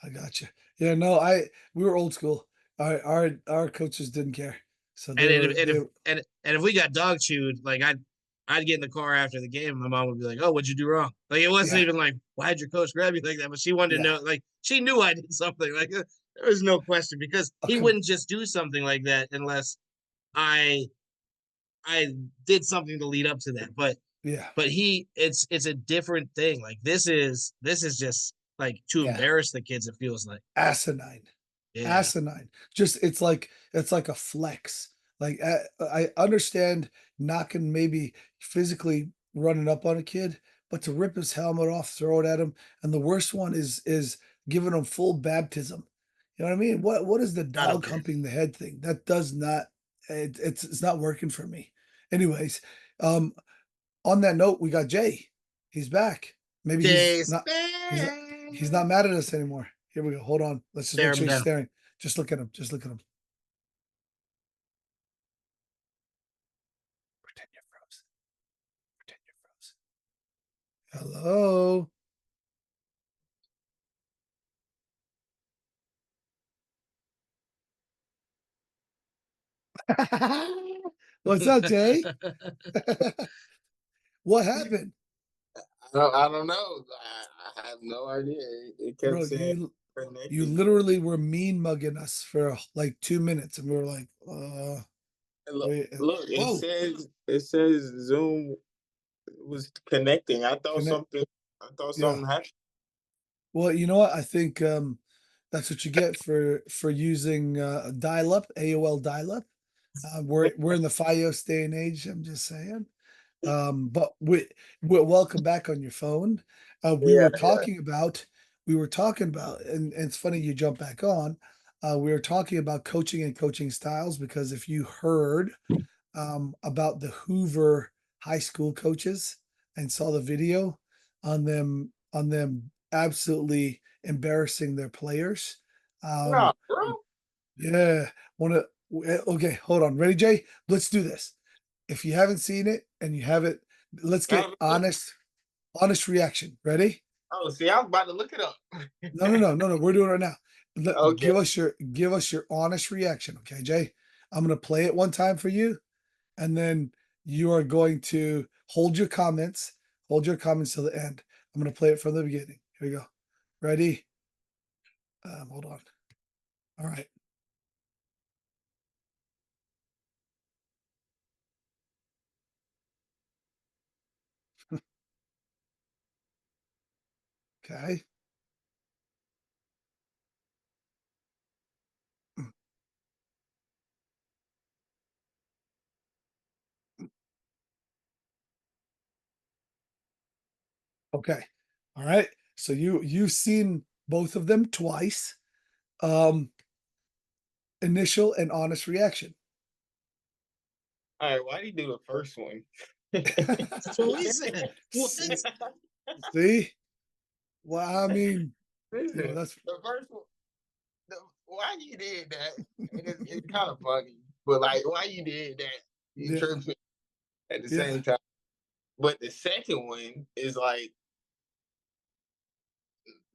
Speaker 1: I got you. Yeah, no, we were old school. Our coaches didn't care. So
Speaker 2: And
Speaker 1: they
Speaker 2: then
Speaker 1: were
Speaker 2: if
Speaker 1: they
Speaker 2: and if we got dog chewed, like I'd get in the car after the game, and my mom would be like, "Oh, what'd you do wrong?" Like it wasn't
Speaker 1: yeah,
Speaker 2: even like, "Why'd your coach grab you like that?" But she wanted to
Speaker 1: yeah.
Speaker 2: know, like she knew I did something. Like there was no question because
Speaker 1: A
Speaker 2: he
Speaker 1: com
Speaker 2: wouldn't just do something like that unless I I did something to lead up to that.
Speaker 1: yeah,
Speaker 2: But it's a different thing. Like this is just like to
Speaker 1: yeah.
Speaker 2: embarrass the kids. It feels like,
Speaker 1: Asinine.
Speaker 2: yeah,
Speaker 1: Asinine. Just it's like a flex. Like, I understand knocking maybe physically running up on a kid, but to rip his helmet off, throw it at him, and the worst one is giving him full baptism. You know what I mean? What is the
Speaker 2: Not
Speaker 1: dog
Speaker 2: okay.
Speaker 1: humping the head thing? That does not it's not working for me. Anyways, um, on that note, we got Jay. He's back. Maybe
Speaker 2: Jay's
Speaker 1: he's not
Speaker 2: back.
Speaker 1: he's not mad at us anymore. Here we go. Hold on. Let's just
Speaker 2: Stare
Speaker 1: make
Speaker 2: him
Speaker 1: sure he's
Speaker 2: down.
Speaker 1: staring. Just look at him. Just look at him. Pretend you're frozen. Pretend you're frozen. Hello. What's up, Jay? What happened?
Speaker 3: I don't know. I have no idea. It kept
Speaker 1: Bro,
Speaker 3: saying
Speaker 1: you
Speaker 3: connecting.
Speaker 1: literally were mean mugging us for like 2 minutes, and we were like,
Speaker 3: Look,
Speaker 1: wait,
Speaker 3: look,
Speaker 1: whoa,
Speaker 3: it says Zoom was connecting.
Speaker 1: connect,
Speaker 3: I thought
Speaker 1: yeah.
Speaker 3: something happened.
Speaker 1: Well, you know what? I think that's what you get for using dial-up, AOL dial-up. We're in the FiOS day and age. I'm just saying. But welcome back on your phone.
Speaker 3: Yeah, yeah.
Speaker 1: We were talking about, and it's funny you jump back on. We were talking about coaching and coaching styles because if you heard about the Hoover high school coaches and saw the video on them absolutely embarrassing their players.
Speaker 3: No,
Speaker 1: Um,
Speaker 3: bro.
Speaker 1: yeah, wanna okay, hold on. Ready, Jay? Let's do this. If you haven't seen it and you haven't, let's
Speaker 3: I
Speaker 1: get
Speaker 3: haven't looked.
Speaker 1: honest reaction. Ready?
Speaker 3: Oh, see, I was about to look it up.
Speaker 1: No, no, no, no, no. We're doing it right now.
Speaker 3: Okay.
Speaker 1: Give us your honest reaction, okay, Jay? I'm gonna play it one time for you, and then you are going to hold your comments till the end. I'm going to play it from the beginning. Here we go. Ready? Hold on. All right. Okay. Okay. All right. So you've seen both of them twice. Um, initial and honest reaction.
Speaker 3: All right, why do you do the first one?
Speaker 2: That's what we said. What?
Speaker 1: See? Well, I mean,
Speaker 3: Listen,
Speaker 1: that's
Speaker 3: the first one, why you did that? It's kind of funny, but like, why you did that? You
Speaker 1: yeah,
Speaker 3: tripping at the
Speaker 1: yeah,
Speaker 3: same time. But the second one is like,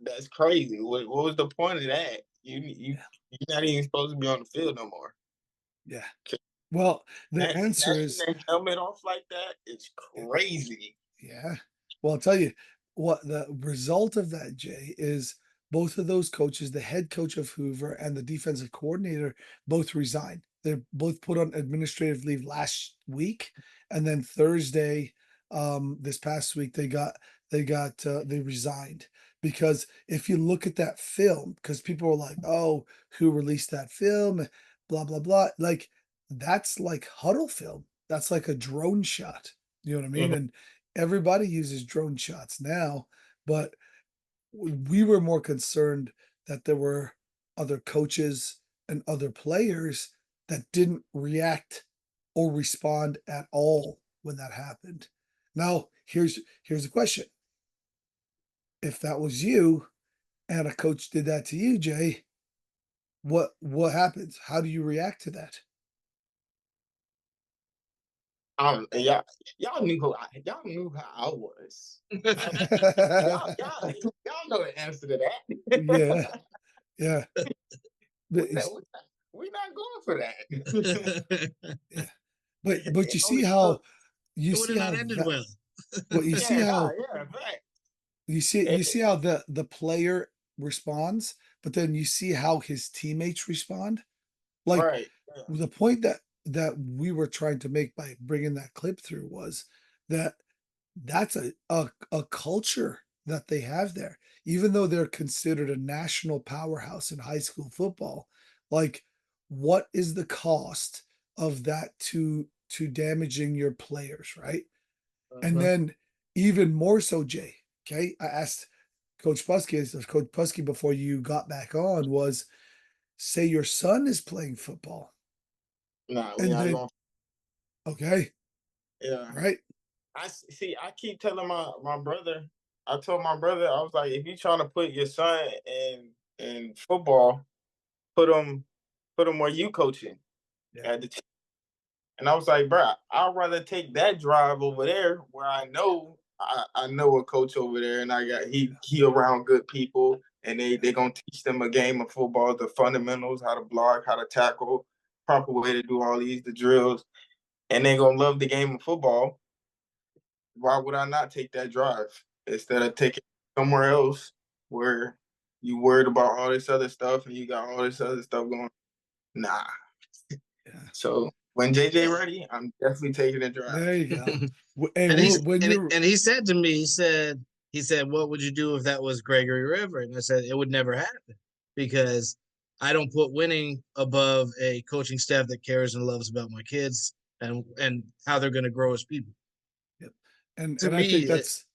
Speaker 3: that's crazy. What was the point of that?
Speaker 1: yeah,
Speaker 3: You're not even supposed to be on the field no more.
Speaker 1: yeah. Well, the answer
Speaker 3: Snatching
Speaker 1: is
Speaker 3: that helmet off like that is crazy.
Speaker 1: yeah. Well, I'll tell you what the result of that, Jay, is both of those coaches, the head coach of Hoover and the defensive coordinator, both resigned. They're both put on administrative leave last week, and then Thursday, this past week, they resigned because if you look at that film, because people were like, "Oh, who released that film?" Blah blah blah. Like that's like huddle film. That's like a drone shot. You know what I mean?
Speaker 3: Mhm.
Speaker 1: And everybody uses drone shots now, but we were more concerned that there were other coaches and other players that didn't react or respond at all when that happened. Now, here's the question. If that was you and a coach did that to you, Jay, what happens? How do you react to that?
Speaker 3: Yeah, y'all knew how I was. I, y'all know the answer to
Speaker 1: Yeah,
Speaker 3: that.
Speaker 1: yeah.
Speaker 3: we
Speaker 1: But
Speaker 3: not, we not, we not going for that.
Speaker 1: yeah. But
Speaker 3: It only took,
Speaker 2: It would have not ended
Speaker 1: that
Speaker 2: well.
Speaker 1: well,
Speaker 3: yeah, nah, yeah, right.
Speaker 1: you
Speaker 3: Eh,
Speaker 1: see how the player responds, but then you see how his teammates respond. Like
Speaker 3: right. Yeah.
Speaker 1: the point that we were trying to make by bringing that clip through was that that's a culture that they have there. Even though they're considered a national powerhouse in high school football, like what is the cost of that to damaging your players, right? And
Speaker 3: Uh-huh.
Speaker 1: then even more so, Jay. Okay, I asked Coach Pusky before you got back on was say your son is playing football,
Speaker 3: Nah, we
Speaker 1: and
Speaker 3: not
Speaker 1: then
Speaker 3: going.
Speaker 1: okay,
Speaker 3: Yeah.
Speaker 1: right?
Speaker 3: See. I keep telling my brother. I told my brother I was like, if you trying to put your son in football, put him where you coaching
Speaker 1: Yeah,
Speaker 3: at the. And I was like, bro, I'd rather take that drive over there where I know a coach over there, and I got he around good people, and they gonna teach them a game of football, the fundamentals, how to block, how to tackle, proper way to do all the drills, and they gonna love the game of football. Why would I not take that drive instead of taking it somewhere else where you worried about all this other stuff and you got all this other stuff going? Nah.
Speaker 1: yeah.
Speaker 3: So when JJ ready, I'm definitely taking a drive.
Speaker 1: There you go. Hey,
Speaker 2: and he's
Speaker 1: when you're
Speaker 2: and he said to me, he said, what would you do if that was Gregory River? And I said, it would never happen because I don't put winning above a coaching staff that cares and loves about my kids and how they're going to grow as people.
Speaker 1: yep.
Speaker 2: To
Speaker 1: And I think
Speaker 2: me,
Speaker 1: that's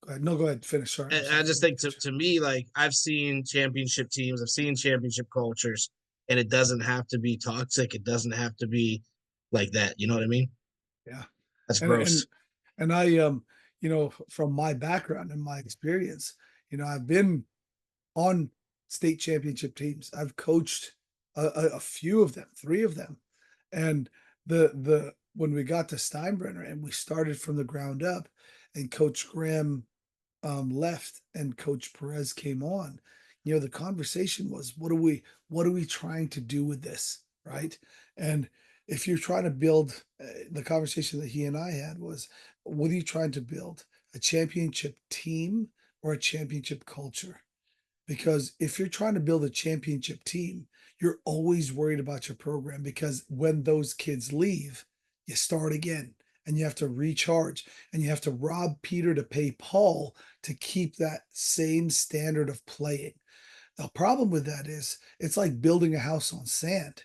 Speaker 1: go ahead. No, go ahead. Finish. Sorry. I'm
Speaker 2: and I
Speaker 1: sorry. I
Speaker 2: just
Speaker 1: didn't mean
Speaker 2: think
Speaker 1: to cut you.
Speaker 2: to me, like I've seen championship teams, I've seen championship cultures, and it doesn't have to be toxic. It doesn't have to be like that. You know what I mean?
Speaker 1: Yeah.
Speaker 2: That's
Speaker 1: And
Speaker 2: gross.
Speaker 1: I from my background and my experience, I've been on state championship teams. I've coached a few of them, three of them, and the when we got to Steinbrenner and we started from the ground up, and Coach Graham left and Coach Perez came on, the conversation was, what are we trying to do with this, right? And if you're trying to build, the conversation that he and I had was, what are you trying to build? A championship team or a championship culture? Because if you're trying to build a championship team, you're always worried about your program because when those kids leave, you start again and you have to recharge and you have to rob Peter to pay Paul to keep that same standard of playing. The problem with that is it's like building a house on sand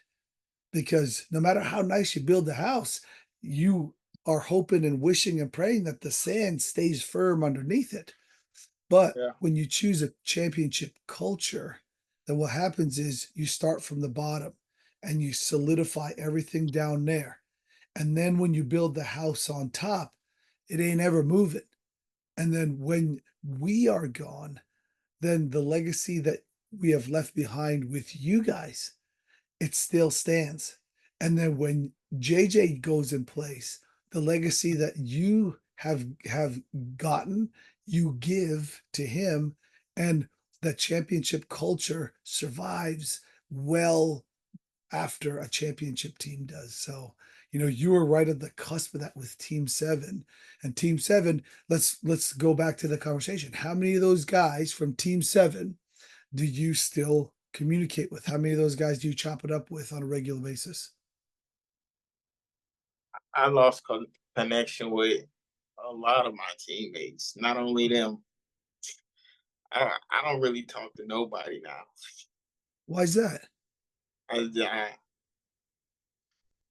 Speaker 1: because no matter how nice you build the house, you are hoping and wishing and praying that the sand stays firm underneath it. But
Speaker 3: Yeah.
Speaker 1: when you choose a championship culture, then what happens is you start from the bottom and you solidify everything down there. And then when you build the house on top, it ain't ever moving. And then when we are gone, then the legacy that we have left behind with you guys, it still stands. And then when JJ goes in place, the legacy that you have gotten, you give to him, and the championship culture survives well after a championship team does. So, you were right at the cusp of that with Team Seven. And Team Seven, let's go back to the conversation. How many of those guys from Team Seven do you still communicate with? How many of those guys do you chop it up with on a regular basis?
Speaker 3: I lost connection with a lot of my teammates. Not only them, I don't really talk to nobody now.
Speaker 1: Why is that?
Speaker 3: I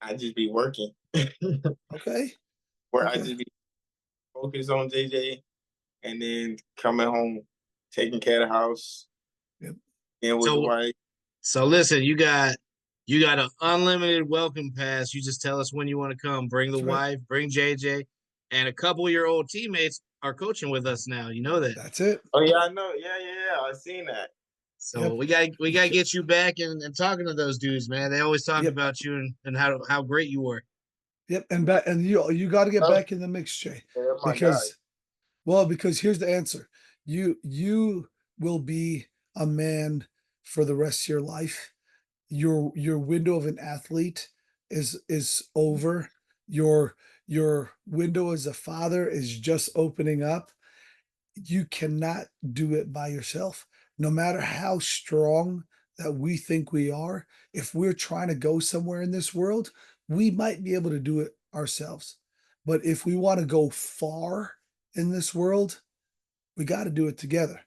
Speaker 3: I just be working,
Speaker 1: Okay.
Speaker 3: where I
Speaker 1: Okay.
Speaker 3: just be focused on JJ, and then coming home, taking care of the house,
Speaker 1: Yep.
Speaker 3: and with the
Speaker 2: So
Speaker 3: wife.
Speaker 2: so listen, you got an unlimited welcome pass. You just tell us when you want to come. Bring the
Speaker 1: That's right.
Speaker 2: wife, bring JJ, and a couple of your old teammates are coaching with us now. You know that.
Speaker 1: That's it.
Speaker 3: Oh yeah, I know. Yeah. I seen that.
Speaker 2: So
Speaker 1: Yep.
Speaker 2: we gotta get you back and talking to those dudes, man. They always talked
Speaker 1: Yep.
Speaker 2: about you and how great you were.
Speaker 1: Yep. And back and you got to get
Speaker 3: Oh,
Speaker 1: back in the mix, Jay.
Speaker 3: yeah, my guy.
Speaker 1: Because because here's the answer. You will be a man for the rest of your life. Your window of an athlete is over. Your window as a father is just opening up. You cannot do it by yourself. No matter how strong that we think we are, if we're trying to go somewhere in this world, we might be able to do it ourselves. But if we want to go far in this world, we got to do it together.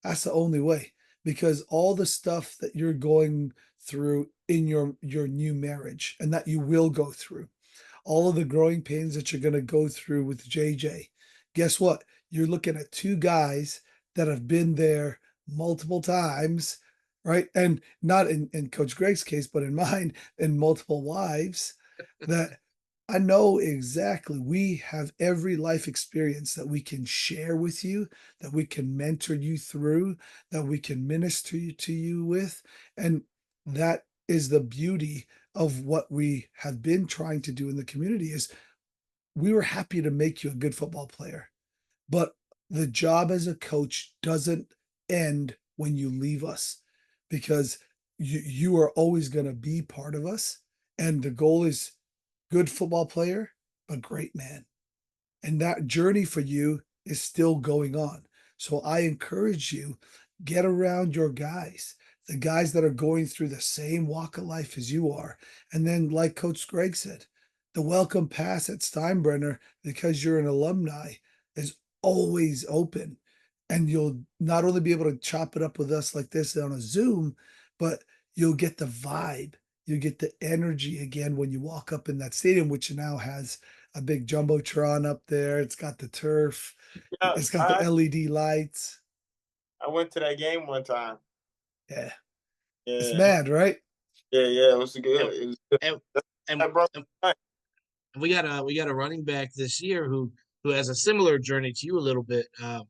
Speaker 1: That's the only way because all the stuff that you're going through in your new marriage and that you will go through, all of the growing pains that you're going to go through with JJ. Guess what? You're looking at two guys that have been there multiple times, right? And not in Coach Greg's case, but in mine, and multiple wives, that I know exactly we have every life experience that we can share with you, that we can mentor you through, that we can minister to you with. And that is the beauty of what we have been trying to do in the community is we were happy to make you a good football player. But the job as a coach doesn't end when you leave us because you are always going to be part of us. And the goal is good football player, but great man. And that journey for you is still going on. So I encourage you, get around your guys, the guys that are going through the same walk of life as you are. And then, like Coach Greg said, the welcome pass at Steinbrenner, because you're an alumni, is always open. And you'll not only be able to chop it up with us like this on a Zoom, but you'll get the vibe. You get the energy again when you walk up in that stadium, which now has a big jumbotron up there. It's got the turf.
Speaker 3: Yeah,
Speaker 1: It's got the LED lights.
Speaker 3: I went to that game one time.
Speaker 1: Yeah, it's
Speaker 3: Yeah,
Speaker 1: mad, right?
Speaker 3: yeah, it was
Speaker 2: And
Speaker 3: good. It was good.
Speaker 2: and and,
Speaker 3: That brought
Speaker 2: and
Speaker 3: me back.
Speaker 2: we got a running back this year who has a similar journey to you a little bit.
Speaker 1: Yeah,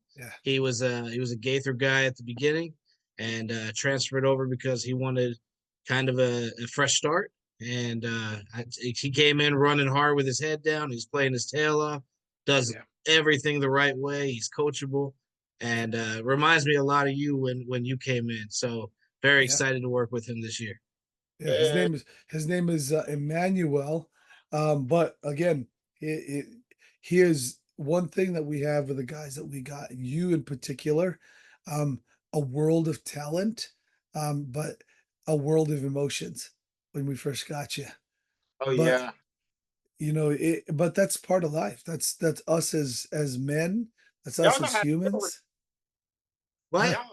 Speaker 2: He was a Gaither guy at the beginning, and transferred over because he wanted kind of a fresh start. And he came in running hard with his head down. He's playing his tail off, does
Speaker 1: yeah,
Speaker 2: everything the right way. He's coachable, and reminds me a lot of you when you came in. So very
Speaker 1: yeah,
Speaker 2: excited to work with him this year.
Speaker 1: yeah.
Speaker 3: Yeah,
Speaker 1: His name is Emmanuel. But again, it here's one thing that we have with the guys that we got, you in particular, um, a world of talent, but a world of emotions when we first got you.
Speaker 3: oh
Speaker 1: But
Speaker 3: yeah.
Speaker 1: but that's part of life. That's us as men. That's us
Speaker 3: Y'all know
Speaker 1: as
Speaker 3: how to deal with
Speaker 1: humans.
Speaker 2: What?
Speaker 1: Yeah,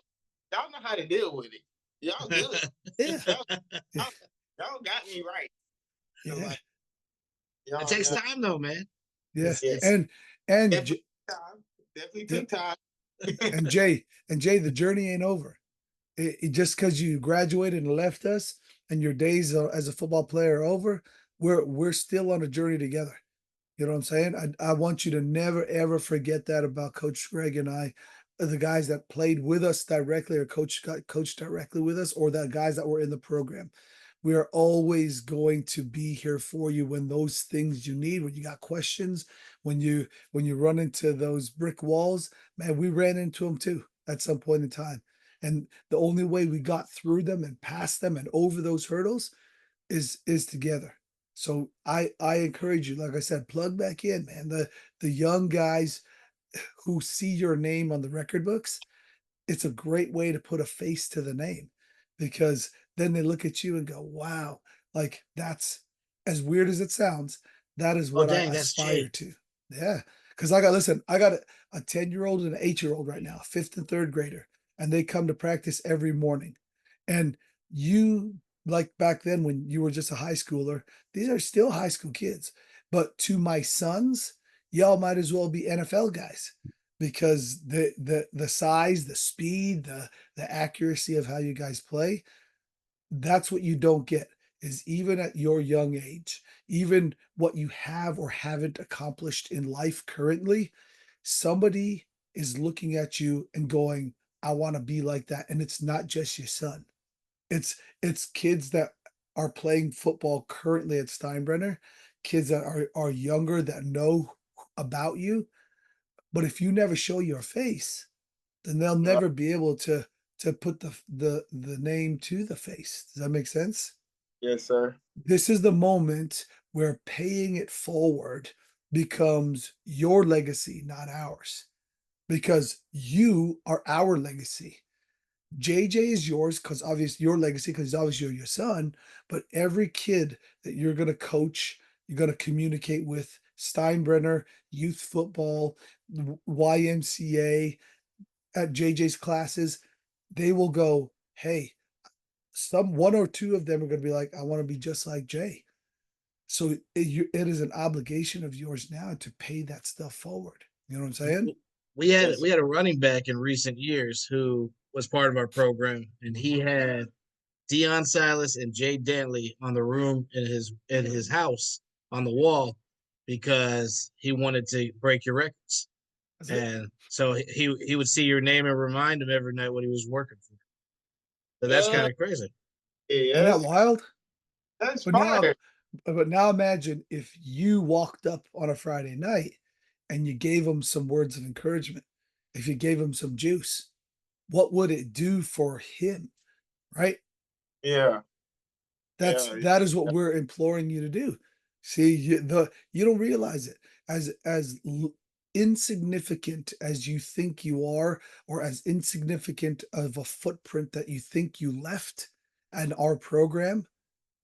Speaker 3: y'all know how to deal with it. Y'all good.
Speaker 1: yeah,
Speaker 3: Y'all,
Speaker 1: yeah,
Speaker 3: y'all, y'all got me right. So
Speaker 1: yeah,
Speaker 3: like
Speaker 2: It
Speaker 3: y'all
Speaker 2: takes
Speaker 3: know.
Speaker 2: time though, man.
Speaker 1: yeah.
Speaker 2: It's
Speaker 3: Yeah,
Speaker 2: it's
Speaker 1: And
Speaker 3: definitely took time. Definitely
Speaker 1: yeah,
Speaker 3: took time.
Speaker 1: and Jay, the journey ain't over. Just because you graduated and left us, and your days as a football player are over, we're still on a journey together. You know what I'm saying? I want you to never ever forget that about Coach Greg and I, the guys that played with us directly or got coached directly with us, or the guys that were in the program. We are always going to be here for you when those things you need, when you got questions, when you run into those brick walls. Man, we ran into them too at some point in time. And the only way we got through them and past them and over those hurdles is together. So I encourage you, like I said, plug back in, man. The young guys who see your name on the record books, it's a great way to put a face to the name, because then they look at you and go, wow, like that's, as weird as it sounds, that is
Speaker 2: oh
Speaker 1: what I
Speaker 2: dang, that's
Speaker 1: aspire
Speaker 2: Jay.
Speaker 1: to. Yeah. Cause I got a 10-year-old and an 8-year-old right now, fifth and third grader, and they come to practice every morning. And you, like back then when you were just a high schooler, these are still high school kids. But to my sons, y'all might as well be NFL guys, because the size, the speed, the accuracy of how you guys play, that's what you don't get, is even at your young age, even what you have or haven't accomplished in life currently, somebody is looking at you and going, I want to be like that. And it's not just your son. It's kids that are playing football currently at Steinbrenner, kids that are younger that know about you. But if you never show your face, then they'll
Speaker 3: Right.
Speaker 1: never be able to put the name to the face. Does that make sense?
Speaker 3: Yes, sir.
Speaker 1: This is the moment where paying it forward becomes your legacy, not ours, because you are our legacy. JJ is yours because obviously your legacy, because obviously you're your son, but every kid that you're going to coach, you're going to communicate with, Steinbrenner, youth football, YMCA, at JJ's classes, they will go, hey, some one or two of them are going to be like, I want to be just like Jay. So it is an obligation of yours now to pay that stuff forward. You know what I'm saying?
Speaker 2: We had
Speaker 3: Yes.
Speaker 2: we had a running back in recent years who was part of our program, and he had Deion Silas and Jay Dantley on the room in his house on the wall because he wanted to break your records.
Speaker 1: That's it.
Speaker 2: And so he would see your name and remind him every night what he was working for. So that's
Speaker 3: Yeah,
Speaker 2: kind of crazy.
Speaker 1: Isn't that
Speaker 3: yes,
Speaker 1: wild?
Speaker 3: that's
Speaker 1: But now,
Speaker 3: fire.
Speaker 1: but now imagine if you walked up on a Friday night and you gave him some words of encouragement, if you gave him some juice, what would it do for him, right?
Speaker 3: Yeah, yeah,
Speaker 1: That is what we're imploring you to do. See, you don't realize it insignificant as you think you are, or as insignificant of a footprint that you think you left and our program.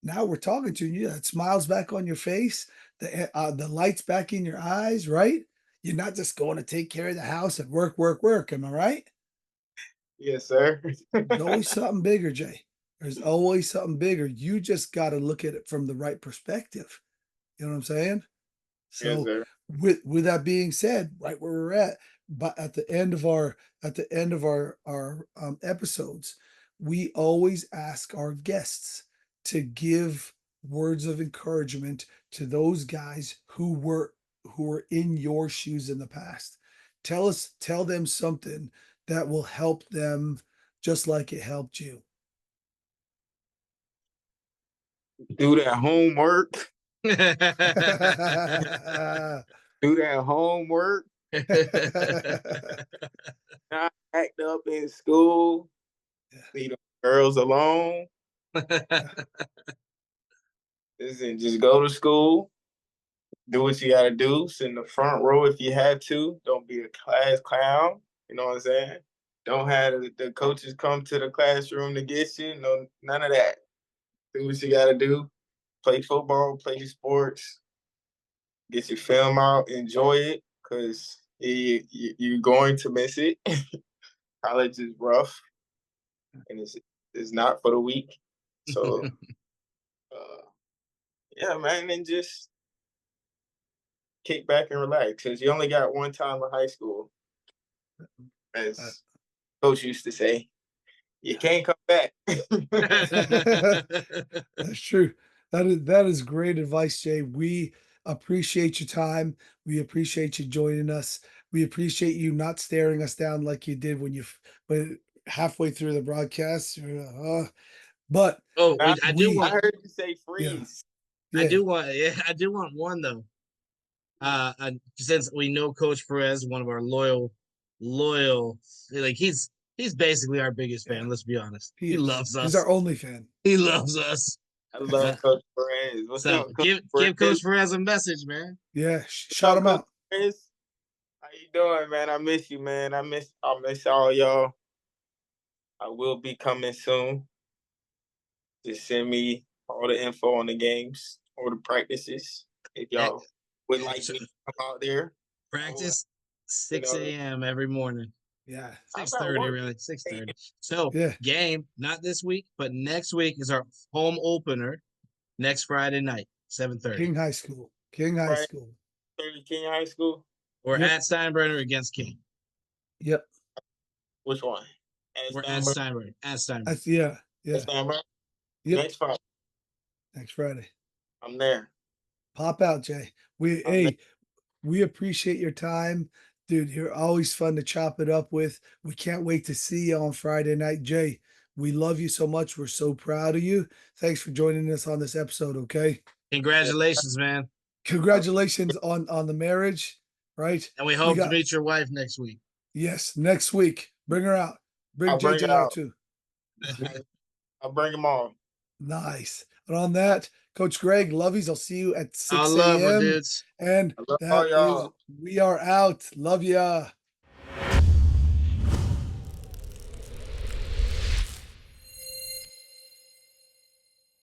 Speaker 1: Now we're talking to you. That smiles back on your face, the lights back in your eyes, right? You're not just going to take care of the house and work, work, work. Am I right?
Speaker 3: yes, sir.
Speaker 1: There's always something bigger, Jay. There's always something bigger. You just got to look at it from the right perspective. You know what I'm saying?
Speaker 3: Yes,
Speaker 1: So
Speaker 3: sir.
Speaker 1: with that being said, right where we're at, but at the end of our episodes, we always ask our guests to give words of encouragement to those guys who were in your shoes in the past. Tell them something that will help them just like it helped you.
Speaker 3: Do that homework. Do that homework. Not act up in school. Leave the girls alone. Listen, just go to school. Do what you gotta do. Sit in the front row if you had to. Don't be a class clown. You know what I'm saying? Don't have the coaches come to the classroom to get you. No, none of that. Do what you gotta do. Play football, play sports, get your film out, enjoy it, because you're going to miss it. College is rough, and it's not for the weak. So, uh, yeah, man, and just kick back and relax, because you only got one time in high school,
Speaker 1: Uh,
Speaker 3: as coach used to say. You can't come back.
Speaker 1: That's true. That is great advice, Jay. We appreciate your time. We appreciate you joining us. We appreciate you not staring us down like you did when halfway through the broadcast. But
Speaker 2: Oh,
Speaker 3: Nah,
Speaker 2: I do
Speaker 1: we
Speaker 3: I
Speaker 2: want
Speaker 3: heard you say
Speaker 1: yeah,
Speaker 3: freeze.
Speaker 1: yeah,
Speaker 2: I do want one though. Since we know Coach Perez, one of our loyal, like he's basically our biggest
Speaker 1: yeah.
Speaker 2: fan. Let's be honest.
Speaker 1: He
Speaker 2: He
Speaker 1: is.
Speaker 2: loves
Speaker 1: He's our
Speaker 2: us.
Speaker 1: only fan.
Speaker 2: He loves us.
Speaker 3: I
Speaker 2: Uh,
Speaker 3: love Coach Perez. What's
Speaker 2: so
Speaker 3: up, Coach
Speaker 2: give
Speaker 3: Perez?
Speaker 2: Coach Perez a message, man.
Speaker 1: Yeah,
Speaker 3: What's
Speaker 1: shout
Speaker 3: up,
Speaker 1: him
Speaker 3: Coach
Speaker 1: out.
Speaker 3: Perez? How you doing, man? I miss you, man. I miss all y'all. I will be coming soon. Just send me all the info on the games or the practices. If
Speaker 2: Eh,
Speaker 3: y'all would like
Speaker 2: so
Speaker 3: me to come out there, I would,
Speaker 2: practice
Speaker 3: you
Speaker 2: 6
Speaker 3: know,
Speaker 2: a.m. every morning.
Speaker 1: Yeah,
Speaker 3: I'm
Speaker 2: Six
Speaker 3: at
Speaker 2: thirty,
Speaker 3: work.
Speaker 2: really. 6:30. So
Speaker 1: yeah.
Speaker 2: game not this week, but next week is our home opener. Next Friday night, 7:30.
Speaker 1: King High School. King High
Speaker 3: Right,
Speaker 1: School.
Speaker 3: 30 King High School.
Speaker 2: We're
Speaker 1: Yep,
Speaker 2: at Steinbrenner against King.
Speaker 1: yep.
Speaker 3: Which one? And
Speaker 2: We're at
Speaker 3: Stanford.
Speaker 2: Steinbrenner. At Steinbrenner.
Speaker 1: That's yeah,
Speaker 3: And
Speaker 1: yeah.
Speaker 3: Stanford.
Speaker 1: Yep.
Speaker 3: Next Friday,
Speaker 1: Next Friday.
Speaker 3: I'm there.
Speaker 1: Pop out, Jay.
Speaker 3: I'm there.
Speaker 1: We appreciate your time. Dude, you're always fun to chop it up with. We can't wait to see you on Friday night. Jay, we love you so much. We're so proud of you. Thanks for joining us on this episode, okay?
Speaker 3: Yeah.
Speaker 2: Congratulations, man.
Speaker 1: Congratulations on the marriage, right?
Speaker 2: And we
Speaker 1: We
Speaker 2: hope to
Speaker 1: got
Speaker 2: meet your wife next week.
Speaker 1: yes, next week. Bring her out. Bring
Speaker 3: I'll bring it
Speaker 1: JJ out
Speaker 3: out.
Speaker 1: too.
Speaker 3: I'll bring them all.
Speaker 1: Nice. And on that, Coach Greg, lovies, I'll see you at
Speaker 2: I
Speaker 1: 6
Speaker 2: love my
Speaker 1: a.m.
Speaker 2: dudes.
Speaker 1: And
Speaker 3: I love all
Speaker 1: that is,
Speaker 3: y'all.
Speaker 1: we are out. Love ya.